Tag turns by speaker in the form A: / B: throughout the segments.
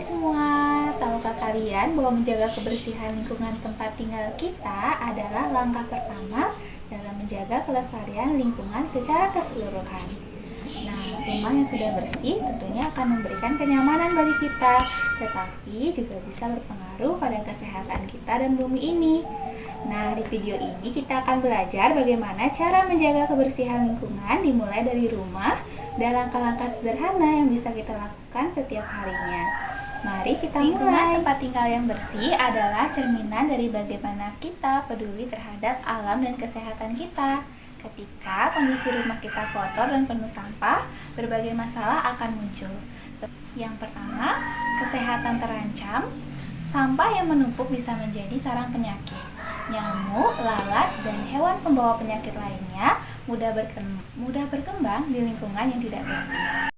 A: semua, tahukah kalian bahwa menjaga kebersihan lingkungan tempat tinggal kita adalah langkah pertama dalam menjaga kelestarian lingkungan secara keseluruhan. Nah, rumah yang sudah bersih tentunya akan memberikan kenyamanan bagi kita, tetapi juga bisa berpengaruh pada kesehatan kita dan bumi ini. Nah, di video ini kita akan belajar bagaimana cara menjaga kebersihan lingkungan dimulai dari rumah dan langkah-langkah sederhana yang bisa kita lakukan setiap harinya. Mari kita mulai. Lingkungan tempat tinggal yang bersih adalah cerminan dari bagaimana kita peduli terhadap alam dan kesehatan kita. Ketika kondisi rumah kita kotor dan penuh sampah, berbagai masalah akan muncul. Yang pertama, kesehatan terancam. Sampah yang menumpuk bisa menjadi sarang penyakit. Nyamuk, lalat, dan hewan pembawa penyakit lainnya mudah berkembang di lingkungan yang tidak bersih.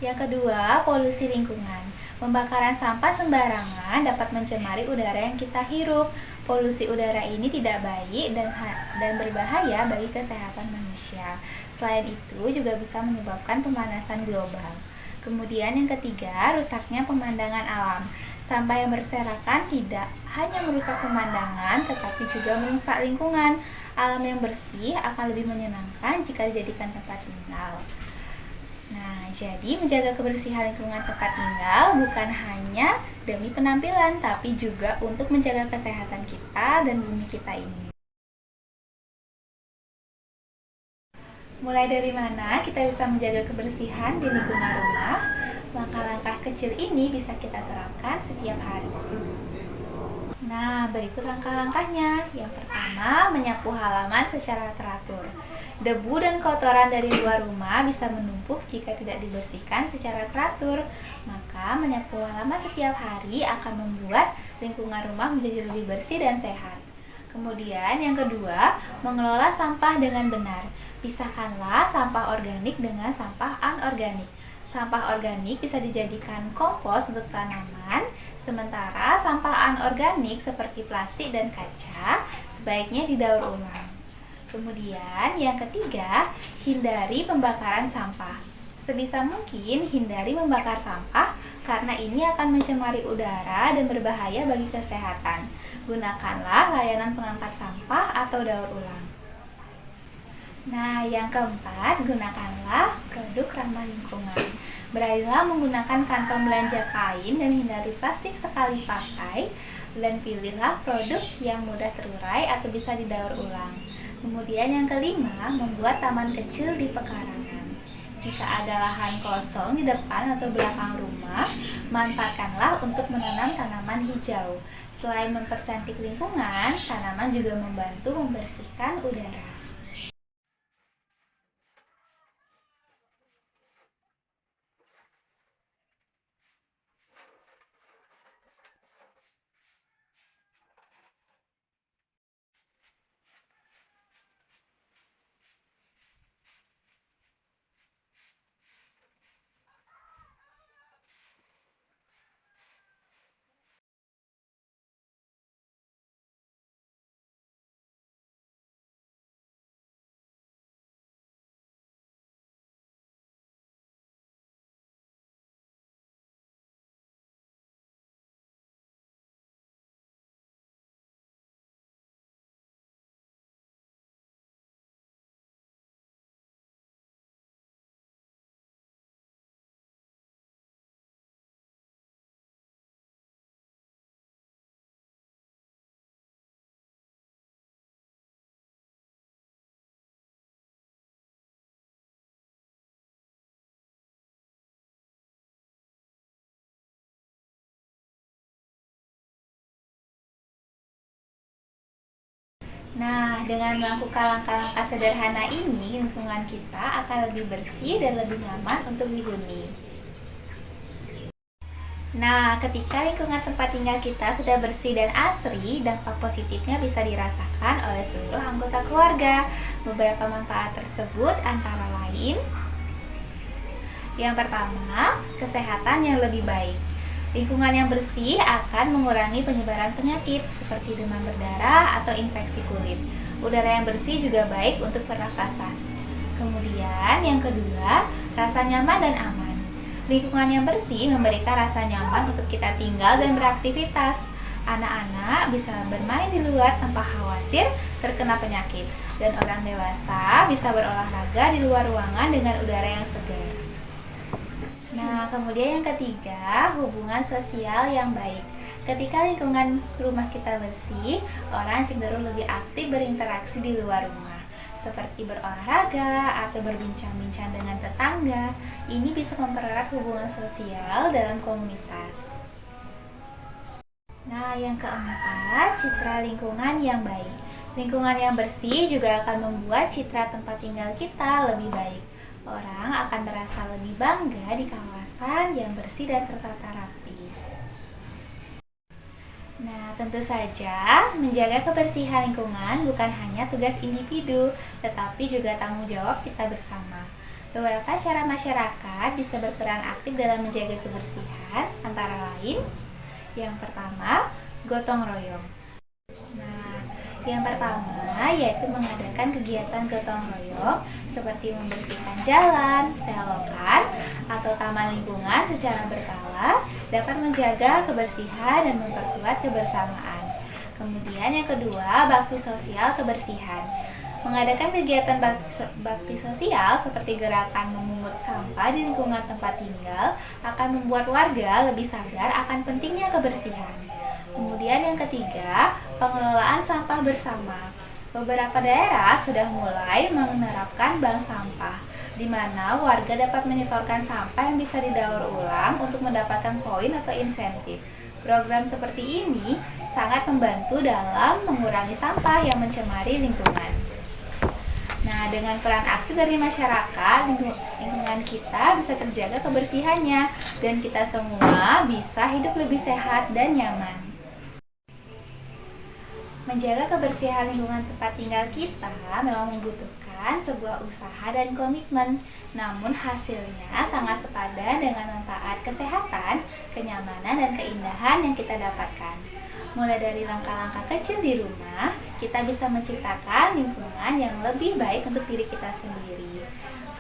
A: Yang kedua, polusi lingkungan. Pembakaran sampah sembarangan dapat mencemari udara yang kita hirup. Polusi udara ini tidak baik dan berbahaya bagi kesehatan manusia. Selain itu, juga bisa menyebabkan pemanasan global. Kemudian yang ketiga, rusaknya pemandangan alam. Sampah yang berserakan tidak hanya merusak pemandangan, tetapi juga merusak lingkungan. Alam yang bersih akan lebih menyenangkan jika dijadikan tempat tinggal. Nah, jadi menjaga kebersihan lingkungan tempat tinggal bukan hanya demi penampilan, tapi juga untuk menjaga kesehatan kita dan bumi kita ini. Mulai dari mana kita bisa menjaga kebersihan di lingkungan rumah? Langkah-langkah kecil ini bisa kita terapkan setiap hari. Nah, berikut langkah-langkahnya. Yang pertama, menyapu halaman secara teratur. Debu dan kotoran dari luar rumah bisa menumpuk jika tidak dibersihkan secara teratur. Maka, menyapu halaman setiap hari akan membuat lingkungan rumah menjadi lebih bersih dan sehat. Kemudian, yang kedua, mengelola sampah dengan benar. Pisahkanlah sampah organik dengan sampah anorganik. Sampah organik bisa dijadikan kompos untuk tanaman, sementara sampah anorganik seperti plastik dan kaca sebaiknya didaur ulang. Kemudian yang ketiga, hindari pembakaran sampah. Sebisa mungkin hindari membakar sampah karena ini akan mencemari udara dan berbahaya bagi kesehatan. Gunakanlah layanan pengangkut sampah atau daur ulang. Nah, yang keempat, gunakanlah produk ramah lingkungan. Beralihlah menggunakan kantong belanja kain dan hindari plastik sekali pakai, dan pilihlah produk yang mudah terurai atau bisa didaur ulang. Kemudian yang kelima, membuat taman kecil di pekarangan. Jika ada lahan kosong di depan atau belakang rumah, manfaatkanlah untuk menanam tanaman hijau. Selain mempercantik lingkungan, tanaman juga membantu membersihkan udara. Nah, dengan melakukan langkah-langkah sederhana ini, lingkungan kita akan lebih bersih dan lebih nyaman untuk dihuni. Nah, ketika lingkungan tempat tinggal kita sudah bersih dan asri, dampak positifnya bisa dirasakan oleh seluruh anggota keluarga. Beberapa manfaat tersebut antara lain, yang pertama, kesehatan yang lebih baik. Lingkungan yang bersih akan mengurangi penyebaran penyakit seperti demam berdarah atau infeksi kulit. Udara yang bersih juga baik untuk pernafasan. Kemudian yang kedua, rasa nyaman dan aman. Lingkungan yang bersih memberikan rasa nyaman untuk kita tinggal dan beraktivitas. Anak-anak bisa bermain di luar tanpa khawatir terkena penyakit, dan orang dewasa bisa berolahraga di luar ruangan dengan udara yang segar. Nah, kemudian yang ketiga, hubungan sosial yang baik. Ketika lingkungan rumah kita bersih, orang cenderung lebih aktif berinteraksi di luar rumah, seperti berolahraga atau berbincang-bincang dengan tetangga. Ini bisa mempererat hubungan sosial dalam komunitas. Nah, yang keempat, citra lingkungan yang baik. Lingkungan yang bersih juga akan membuat citra tempat tinggal kita lebih baik. Orang akan merasa lebih bangga di kawasan yang bersih dan tertata rapi. Nah, tentu saja menjaga kebersihan lingkungan bukan hanya tugas individu, tetapi juga tanggung jawab kita bersama. Beberapa cara masyarakat bisa berperan aktif dalam menjaga kebersihan, antara lain, yang pertama, gotong royong. Nah, yang pertama yaitu mengadakan kegiatan gotong royong seperti membersihkan jalan, selokan, atau taman lingkungan secara berkala dapat menjaga kebersihan dan memperkuat kebersamaan. Kemudian yang kedua, bakti sosial kebersihan. Mengadakan kegiatan bakti sosial seperti gerakan memungut sampah di lingkungan tempat tinggal akan membuat warga lebih sadar akan pentingnya kebersihan. Kemudian yang ketiga, pengelolaan sampah bersama. Beberapa daerah sudah mulai menerapkan bank sampah, di mana warga dapat menyetorkan sampah yang bisa didaur ulang untuk mendapatkan poin atau insentif. Program seperti ini sangat membantu dalam mengurangi sampah yang mencemari lingkungan. Nah, dengan peran aktif dari masyarakat, lingkungan kita bisa terjaga kebersihannya, dan kita semua bisa hidup lebih sehat dan nyaman. Menjaga kebersihan lingkungan tempat tinggal kita memang membutuhkan sebuah usaha dan komitmen, namun hasilnya sangat sepadan dengan manfaat kesehatan, kenyamanan, dan keindahan yang kita dapatkan. Mulai dari langkah-langkah kecil di rumah, kita bisa menciptakan lingkungan yang lebih baik untuk diri kita sendiri,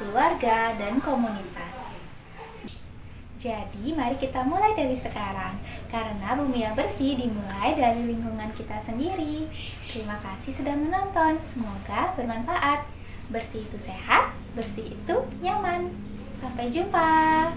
A: keluarga, dan komunitas. Jadi, mari kita mulai dari sekarang, karena bumi yang bersih dimulai dari lingkungan kita sendiri. Terima kasih sudah menonton, semoga bermanfaat. Bersih itu sehat, bersih itu nyaman. Sampai jumpa.